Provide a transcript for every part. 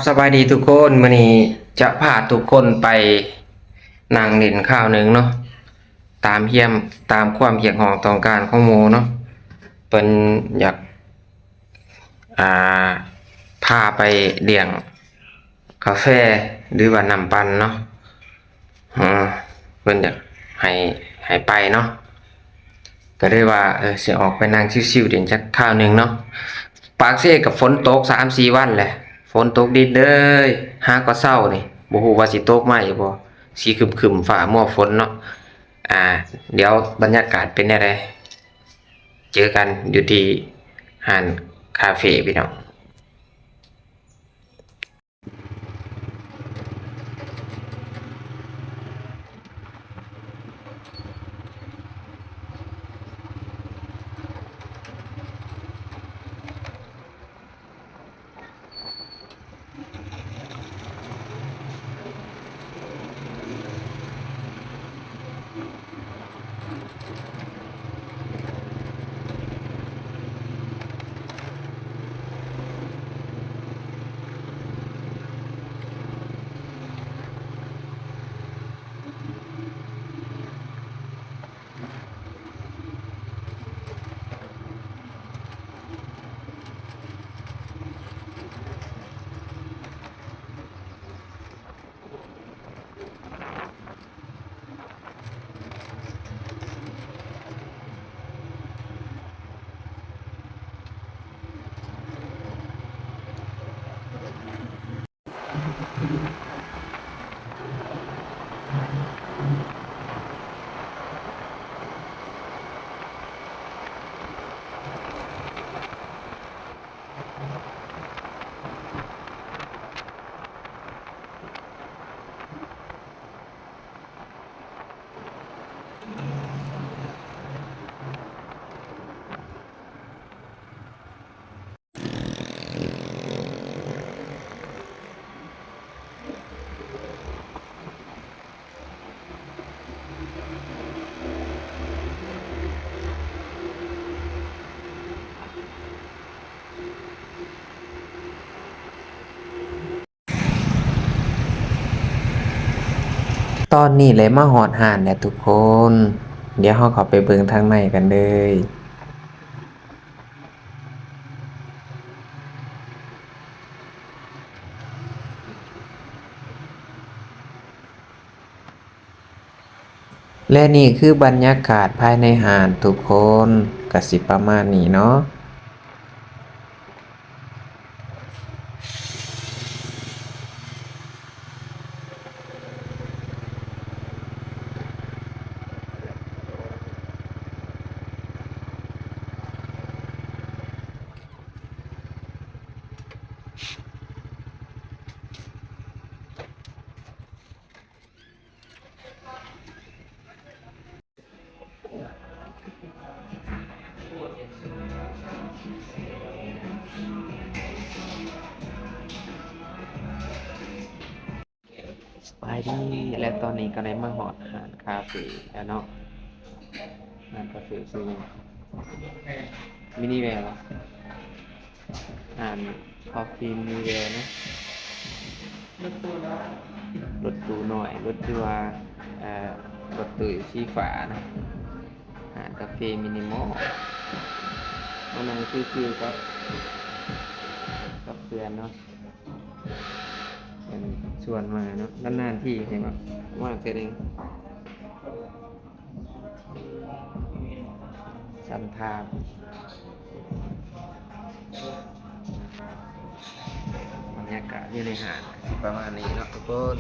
สบายดีทุกคนมื้อนี้จะพาทุกคนไปนั่งเล่นข้าวหนึ่งเนาะตามเฮียมตามความเฮียกของต้องการของหมู่เนาะเพิ่นอยากอ่าพาไปเลี้ยงกาแฟหรือว่าน้ำปั่นเนาะอืมเพิ่นอยากให้ให้ไปเนาะก็เลยว่าสิออกไปนั่งชิวๆเด่นจักข้าวหนึงเนาะปากเสกับฝนตก3-4วันแหละฝนตกดินเลยหาก็เช้านี่บ่ฮู้ว่าสิตกมาอีกบ่สิครึมๆฟ้ามัวฝนเนาะอ่าเดี๋ยวบรรยากาศเป็นแนวใดเจอกันอยู่ที่ห้านคาเฟพี่น้อง ตอนนี้เลยมาฮอดห้านแล้วทุกคน เดี๋ยวเราเข้าไปเบิ่งทางในกันเลยและนี่คือบรรยากาศภายในห้านทุกคนก็สิประมาณนี้เนาะไปดีและตอนนี้ก็ได้มาฮอดห้านคาเฟแล้วเนาะห้านคาเฟชื่อมินิแวร์เหรอห้านคอฟฟี่มินิแวร์เนาะ รถตู้น้อยรถที่ว่าเอ่อรถตู้สีฟ้านะหารกาแฟมินิมอลวันนั้นคือกับเพื่อนเนาะเป็นชวนมาเนาะนานๆที่เห็นแบบว่าเสร็จเองสันทาบรรยากาศอยู่ในหาดประมาณนี้เนาะทุกคน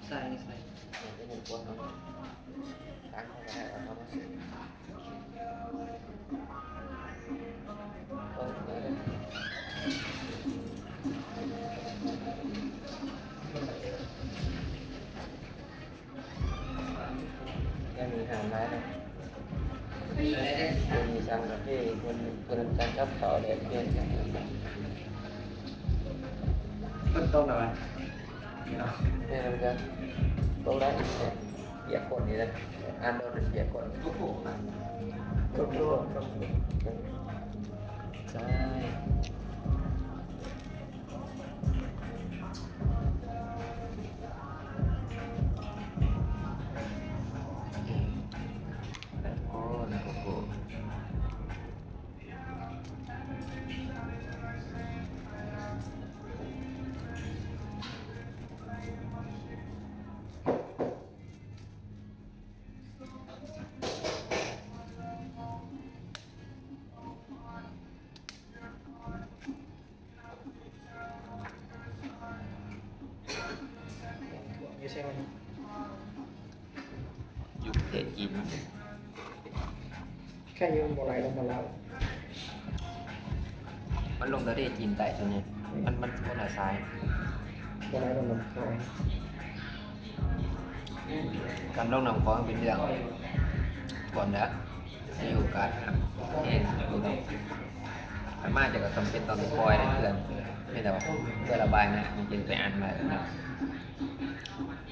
ใส่ยังมีหางไม้เลย มีสังประเภทคนสังกับเขาแดดเปลี่ยนกัน ต้นต้นอะไรเนาะ เนี่ยมันจะต้องได้เปียกคนนี่นะอันโดนเปียกคน ทุกผู้นะ ทุกคนใช่โอ้นะโอ้โหไม่ใช่ไหม อยู่ประเทศจีน แค่ยืมโบราณลงมาแล้ว มันลงประเทศจีนแต่ส่วนใหญ่มันคนละซ้าย โบราณลงมาแล้ว การลงนำของเป็นเรื่องก่อนนะที่อยู่การเองดูต้องมันมากจะก็ต้องเป็นตอนคอยนะเพื่อนไม่แต่ว่าเพื่อระบายนะมันจึงไปอ่านมานะ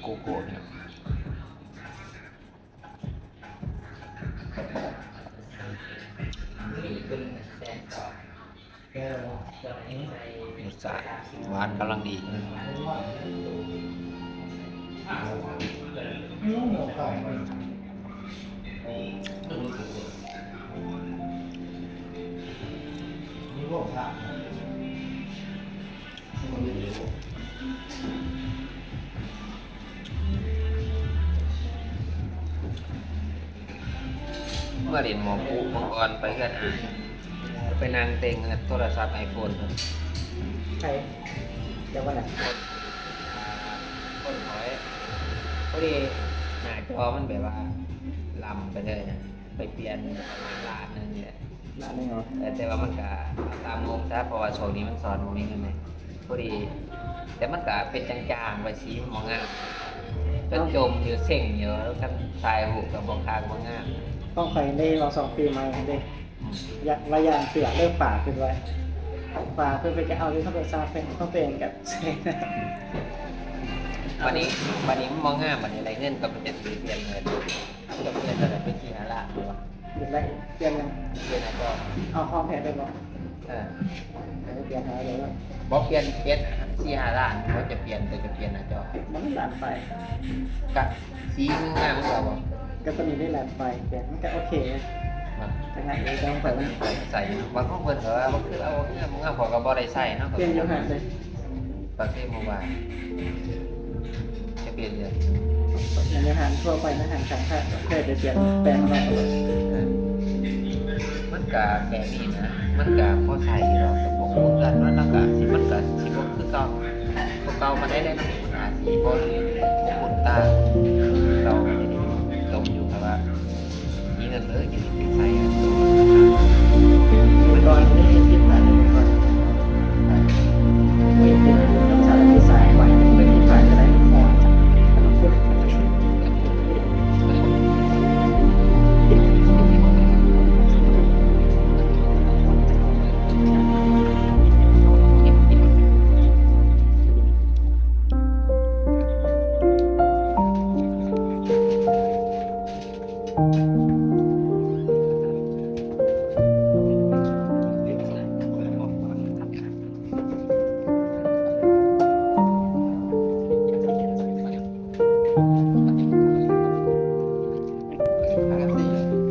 โกโก้เนี่ยรสชาติหวานกำลังดี นี่พวกพระ เมื่อเรียนหมอปูมังกรไปเพื่อนอ่านไปนางเต็งโทรศัพท์ไอโฟนคน ใครเดี๋ยววันไหน คนหอยพอดีหน้าจอมันแบบว่าลำไปเลยนะไปเปลี่ยนประมาณล้านนึงเนี่ย ร้านนี้เหรอ แต่ว่ามันก็ตามงงซะเพราะว่าช่วงนี้มันสอนตรงนี้กันไหมพอดี แต่มันก็เป็นจางๆไปสีมองงามจนจมอยู่เส้งอยู่แล้วกันทายหูกับบองคางมองงาม ต้องคอยได้รอ2 ปีมาเด้ อืม อยากวายานเสือเลิกป่าขึ้นไว้ป่าเพื่อไปจะเอาที่เขาไปซาเป็นเขาเป็นกับเซน วันนี้มองงามวันนี้อะไรเงินก็เป็นจะซื้อเปลี่ยนเงินก็เปลี่ยนอะไรเป็นที่หาละหรือว่า หยุดได้เปลี่ยนยัง เปลี่ยนอะไรก็ เอาข้อแผนได้บ่ เออ ไม่เปลี่ยนหาเลยว่า บอกเปลี่ยนที่หาล้านเขาจะเปลี่ยนแต่จะเปลี่ยนหน้าจอ มันไม่หลานไป กะสีมึงงามมึงเราบอก ก็ตอนนี้ได้หลานไปแต่มันก็โอเค มา แต่งานนี้ต้องไปมัน ใส่บางคนเพิ่นเหรอว่าคือเอาเนี่ยมึงงามพอกับบ่ได้ใส่เนาะ เปลี่ยนอยูหันเลย ประเทศเมื่อวานจะเปลี่ยนเลย อย่างนี้หันทั่วไปนะหันขังค่ะเคยจะเปลี่ยนแปลงมาตลอด มันกะแก่นี่นะมันกะพอใส่เราแต่บอกว่ากันว่ามันกะสิมันกะสิบ่คือเก่าเก่ามาได้แล้วนะมันอาจสิบ่บุญตาเราไม่ได้ลงอยู่ครับว่ามีเงินเลยจะไปใส่ ตอนนี้คิดผ่านก่อนไม่เป็นน้ำชาที่สายไหวไม่คิดผ่านจะได้พอพูด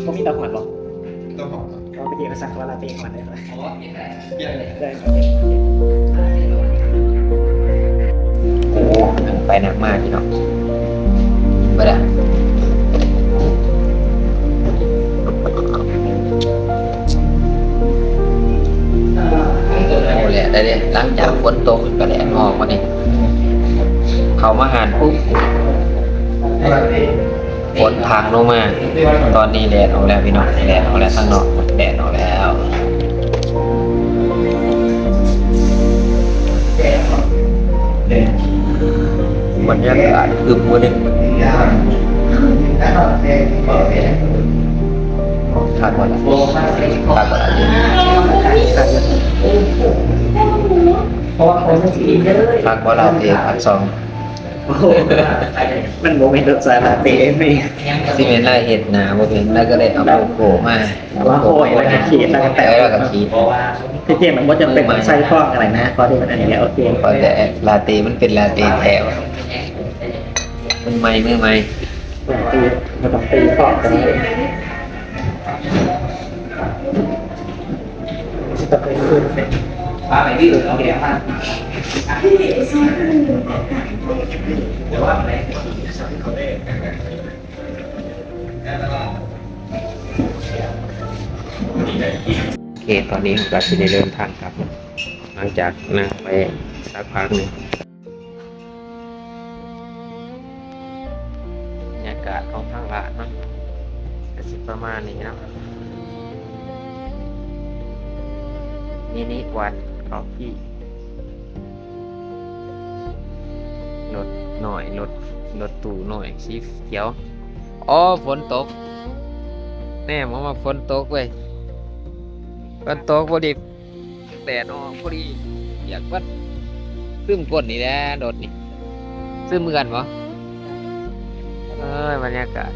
ก็มีตาหวานหรอ ต้องบอก เราไปเกี่ยวกับสังวาราเตหวานได้ไหม อ๋อเปลี่ยนได้ เปลี่ยนเลย ได้ โอ้ไปหนักมากพี่น้องไปละโอ้แหละได้เลยหลังจากฝนตกก็แดดออกมานี่เขามาหานปุ๊บฝนทางลงมา ตอนนี้แดดออกแล้วพี่น้องแดดออกแล้วข้างนอกแดดออกแล้วบรรยากาศคือมือหนึ่งทัด บ่ล่ะฝากบ่ล่ะ เพราะว่าเขาไม่สีเลย ฝากบ่ล่ะเตะฝากซอง โอ้โหมันโมเมนต์รถสายลาเต้ไม่ สิเป็นรายเฮ็ดหน้าบ่เป็นแล้วก็ได้เอาโลโก้มา ว่าโอ้ยแล้วก็ขีดแล้วก็แปะ แล้วก็ขีด ที่จริงมันก็จะเป็นใช้ฟอกอะไรนะพอที่มันอันนี้โอเค เพราะแต่ลาเต้มันเป็นลาเต้แถวมือใหม่ตีมันต้องตีฟอกกันเลยจะเป็นคืนเป็น ป้าไปดิโอเคป่ะโอเคตอนนี้ผมก็สิได้เริ่มทางครับ หลังจากนั่งไปสักพักหนึงบรรยากาศของทางร้านเนาะก็สิประมาณนี้เนาะมินิวันคอฟฟี่รถหน่อยรถตู่หน่อยสีเขียวอ๋อฝนตกแน่มองมาฝนตกเว้ยฝนตกพอดีแดดออกพอดีอยากว่าซึมก้นนี่แหละรถนี่ซึมเหมือนปะบรรยากาศ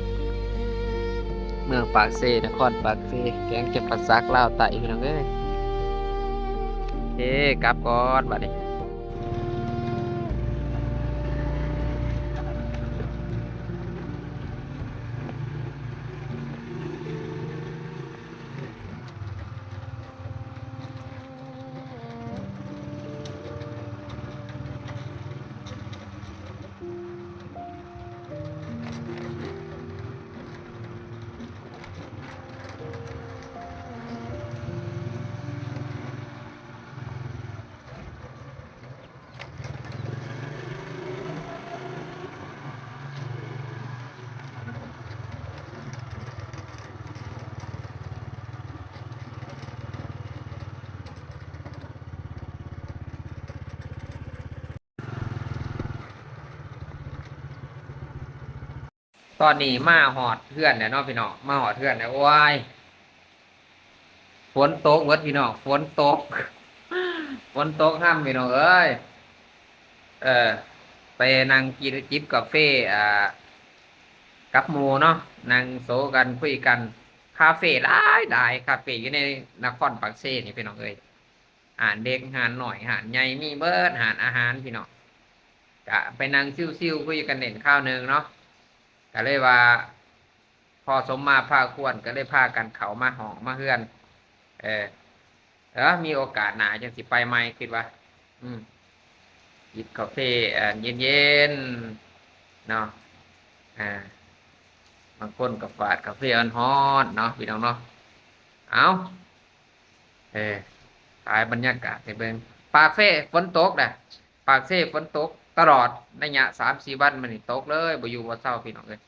เมืองปากเซนครปากเซแกงเก็บปัสซักลาวไต่พี่น้องเอ้ยเอ๊กลับก่อนบัดนี้ตอนนี้มาหอดเพื่อนเนี่ยเนาะพี่น้องมาหอดเพื่อนเนี่ยโอ้ยฝนตกเวิดพี่น้องฝนตก ฝนตกห้ามพี่น้องเอ้ยเออไปนั่งกินจิบกาแฟกับหมู่เนาะนั่งโซกันคุยกันคาเฟ่หลายคาเฟ่อยู่ในนครปักเซนี่พี่น้องเอ้ยอาหารเด็กอาหารหน่อยอาหารใหญ่มีเบิดอาหารพี่น้องกะไปนั่งซิ่วๆคุยกันเด่นข้าวหนึงเนาะก็เลยว่าพอสมมาพาควรก็เลยพากันเขามาห้องมาเฮือน เออมีโอกาสหนาจังสิไปใหม่คิดว่าอืมหยิบกาแฟเย็นๆเนาะอ่าบางคนก็ฝาดกาแฟร้อนๆเนาะพี่น้องเนาะเอาเออถ่ายบรรยากาศให้เบิ่งปากเซ่ฝนตกนะปากเซ่ฝนตกตลอดในระยะ3-4 วันมันนี่ตกเลยบ่อยู่บ่เศร้าพี่น้องเลย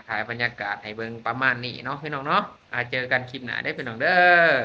ถ่ายบรรยากาศให้เบิ่งประมาณนี้เนาะพี่น้องเนาะเจอกันคลิปหน้าได้อพี่น้องเด้อ